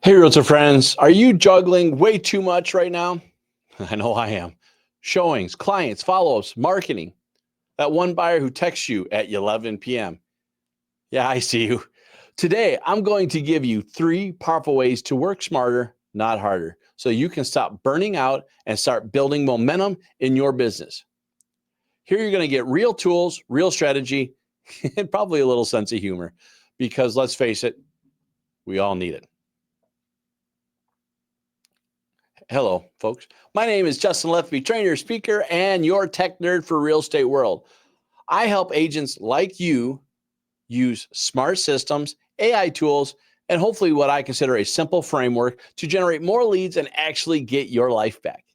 Hey, Realtor friends, are you juggling way too much right now? I know I am. Showings, clients, follow ups, marketing. That one buyer who texts you at 11 p.m. Yeah, I see you. Today, I'm going to give you 3 powerful ways to work smarter, not harder, so you can stop burning out and start building momentum in your business. Here, you're going to get real tools, real strategy, and probably a little sense of humor because let's face it, we all need it. Hello, folks. My name is Justin Letheby, trainer, speaker, and your tech nerd for real estate world. I help agents like you use smart systems, AI tools, and hopefully what I consider a simple framework to generate more leads and actually get your life back.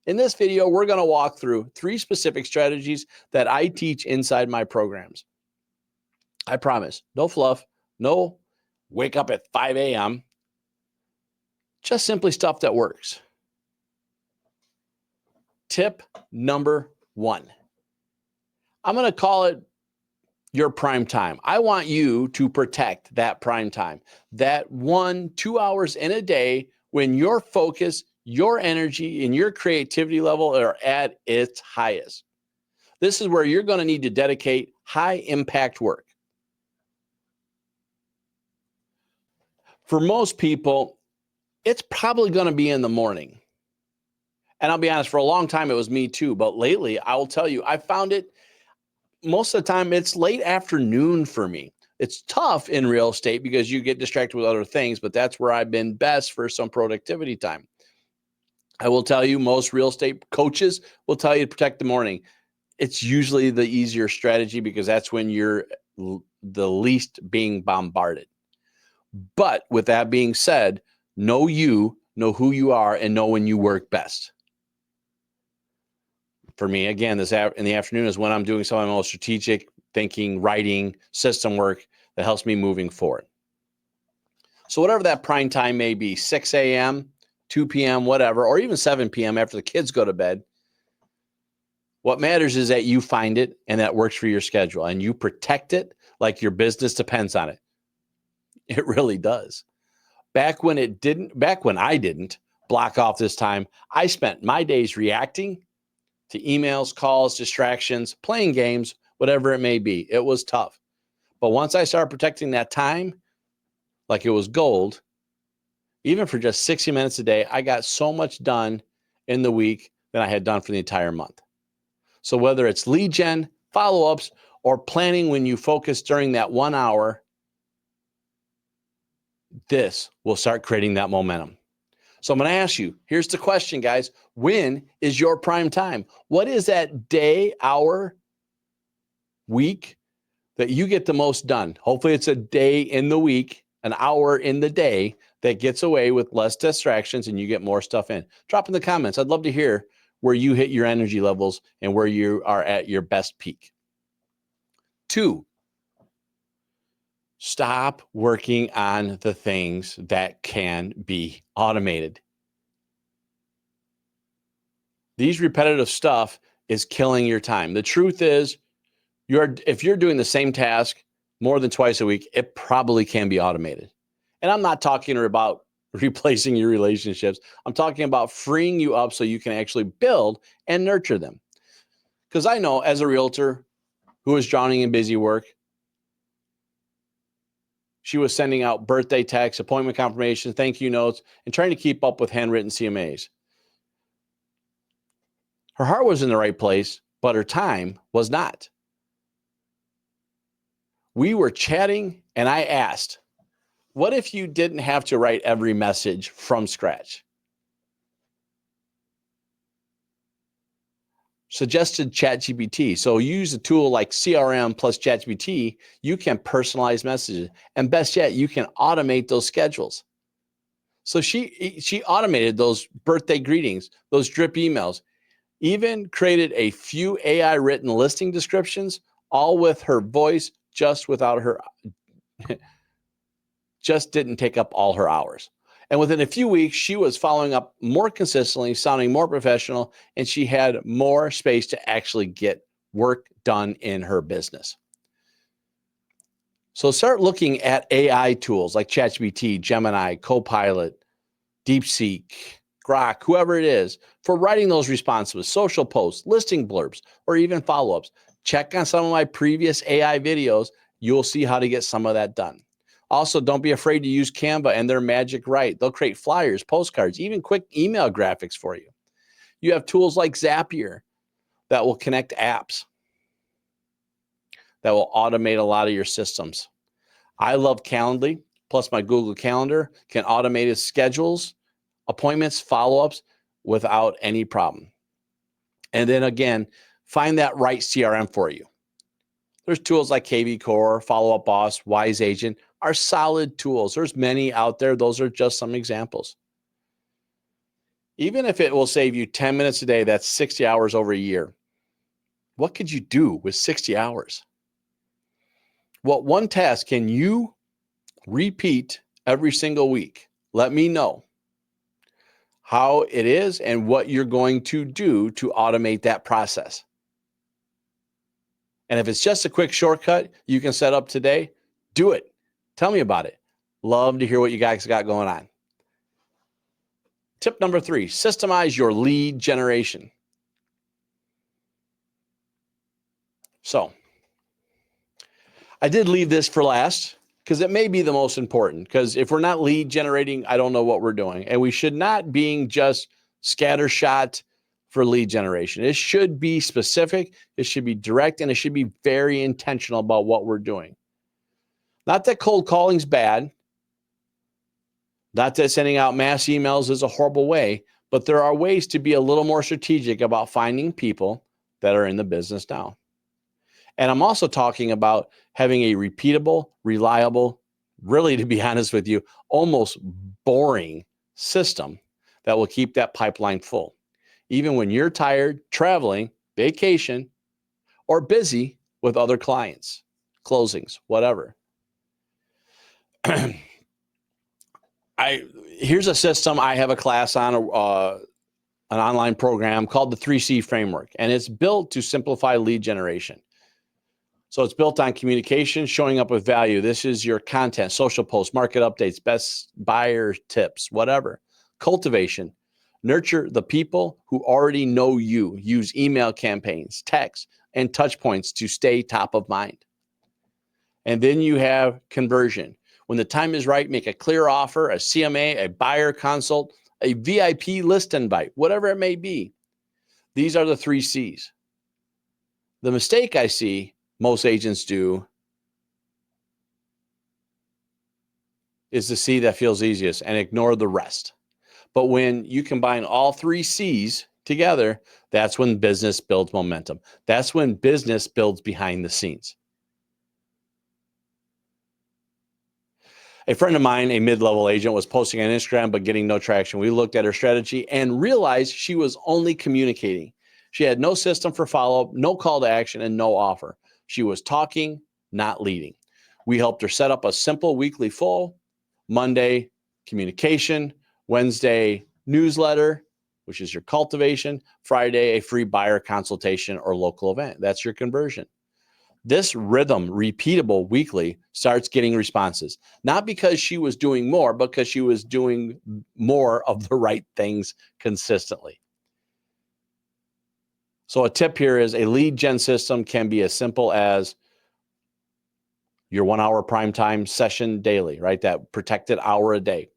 In this video, we're going to walk through 3 specific strategies that I teach inside my programs. I promise, no fluff, no wake up at 5 a.m., just simply stuff that works. Tip number 1. I'm going to call it your prime time. I want you to protect that prime time, that 1-2 hours in a day when your focus, your energy, and your creativity level are at its highest. This is where you're going to need to dedicate high impact work. For most people, it's probably going to be in the morning. And I'll be honest, for a long time, it was me too. But lately, I will tell you, I found it most of the time it's late afternoon for me. It's tough in real estate because you get distracted with other things, but that's where I've been best for some productivity time. I will tell you, most real estate coaches will tell you to protect the morning. It's usually the easier strategy because that's when you're the least being bombarded. But with that being said, know who you are, and know when you work best. For me, again, in the afternoon is when I'm doing some of my most strategic thinking, writing, system work that helps me moving forward. So whatever that prime time may be, 6 a.m., 2 p.m., whatever, or even 7 p.m. after the kids go to bed, what matters is that you find it and that works for your schedule and you protect it like your business depends on it. It really does. Back when I didn't block off this time, I spent my days reacting to emails, calls, distractions, playing games, whatever it may be. It was tough. But once I started protecting that time like it was gold, even for just 60 minutes a day, I got so much done in the week than I had done for the entire month. So whether it's lead gen, follow-ups, or planning when you focus during that 1 hour, this will start creating that momentum. So I'm going to ask you, here's the question, guys. When is your prime time? What is that day, hour, week that you get the most done? Hopefully it's a day in the week, an hour in the day that gets away with less distractions and you get more stuff in. Drop in the comments. I'd love to hear where you hit your energy levels and where you are at your best peak. 2, stop working on the things that can be automated. These repetitive stuff is killing your time. The truth is, if you're doing the same task more than twice a week, it probably can be automated. And I'm not talking about replacing your relationships. I'm talking about freeing you up so you can actually build and nurture them. Because I know as a realtor who was drowning in busy work, she was sending out birthday texts, appointment confirmations, thank you notes, and trying to keep up with handwritten CMAs. Her heart was in the right place, but her time was not. We were chatting and I asked, what if you didn't have to write every message from scratch? Suggested ChatGPT. So use a tool like CRM plus ChatGPT, you can personalize messages. And best yet, you can automate those schedules. So she automated those birthday greetings, those drip emails, even created a few AI written listing descriptions, all with her voice, just without her, just didn't take up all her hours. And within a few weeks, she was following up more consistently, sounding more professional, and she had more space to actually get work done in her business. So start looking at AI tools like ChatGPT, Gemini, Copilot, DeepSeek, Grok, whoever it is, for writing those responses, social posts, listing blurbs, or even follow-ups. Check on some of my previous AI videos. You'll see how to get some of that done. Also, don't be afraid to use Canva and their magic write. They'll create flyers, postcards, even quick email graphics for you. You have tools like Zapier that will connect apps, that will automate a lot of your systems. I love Calendly, plus my Google Calendar can automate its schedules, appointments, follow-ups without any problem. And then again, find that right CRM for you. There's tools like KV Core, Follow Up Boss, Wise Agent are solid tools. There's many out there. Those are just some examples. Even if it will save you 10 minutes a day, that's 60 hours over a year. What could you do with 60 hours? What one task can you repeat every single week? Let me know how it is and what you're going to do to automate that process. And if it's just a quick shortcut you can set up today, do it. Tell me about it. Love to hear what you guys got going on. Tip number 3, systemize your lead generation. So I did leave this for last because it may be the most important, because if we're not lead generating, I don't know what we're doing. And we should not being just scattershot for lead generation. It should be specific, it should be direct, and it should be very intentional about what we're doing. Not that cold calling is bad, not that sending out mass emails is a horrible way, but there are ways to be a little more strategic about finding people that are in the business now. And I'm also talking about having a repeatable, reliable, really, to be honest with you, almost boring system that will keep that pipeline full. Even when you're tired, traveling, vacation, or busy with other clients, closings, whatever. Here's a system. I have a class on an online program called the 3C framework, and it's built to simplify lead generation. So it's built on communication, showing up with value. This is your content, social posts, market updates, best buyer tips, whatever. Cultivation, nurture the people who already know you. Use email campaigns, text, and touch points to stay top of mind. And then you have conversion. When the time is right, make a clear offer, a CMA, a buyer consult, a VIP list invite, whatever it may be. These are the 3 C's. The mistake I see most agents do is the C that feels easiest and ignore the rest. But when you combine all 3 C's together, that's when business builds momentum. That's when business builds behind the scenes. A friend of mine, a mid-level agent, was posting on Instagram but getting no traction. We looked at her strategy and realized she was only communicating. She had no system for follow-up, no call to action, and no offer. She was talking, not leading. We helped her set up a simple weekly full, Monday, communication, Wednesday, newsletter, which is your cultivation, Friday, a free buyer consultation or local event. That's your conversion. This rhythm, repeatable weekly, starts getting responses, not because she was doing more, but because she was doing more of the right things consistently. So a tip here is a lead gen system can be as simple as your 1 hour primetime session daily, right? That protected hour a day.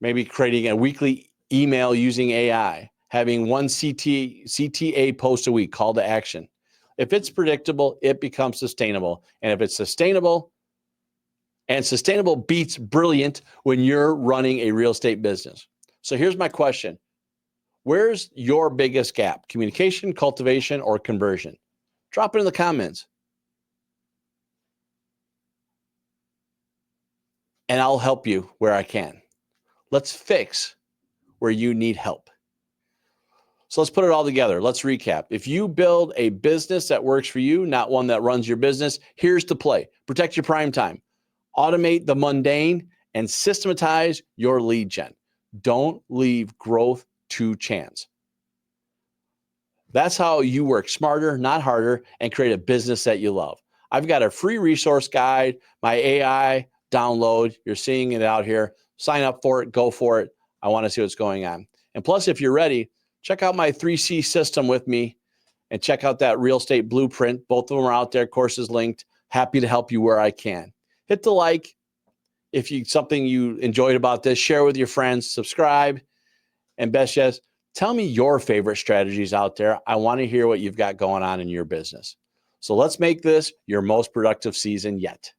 Maybe creating a weekly email using AI, having one CTA post a week, call to action. If it's predictable, it becomes sustainable. And if it's sustainable, and sustainable beats brilliant when you're running a real estate business. So here's my question. Where's your biggest gap? Communication, cultivation, or conversion? Drop it in the comments. And I'll help you where I can. Let's fix where you need help. So let's put it all together. Let's recap. If you build a business that works for you, not one that runs your business, here's the play. Protect your prime time. Automate the mundane and systematize your lead gen. Don't leave growth to chance. That's how you work smarter, not harder, and create a business that you love. I've got a free resource guide, my AI download. You're seeing it out here. Sign up for it. Go for it. I want to see what's going on. And plus, if you're ready, check out my 3C system with me and check out that real estate blueprint. Both of them are out there. Courses linked. Happy to help you where I can. Hit the like. If you something you enjoyed about this, share with your friends, subscribe, and best yet, tell me your favorite strategies out there. I want to hear what you've got going on in your business. So let's make this your most productive season yet.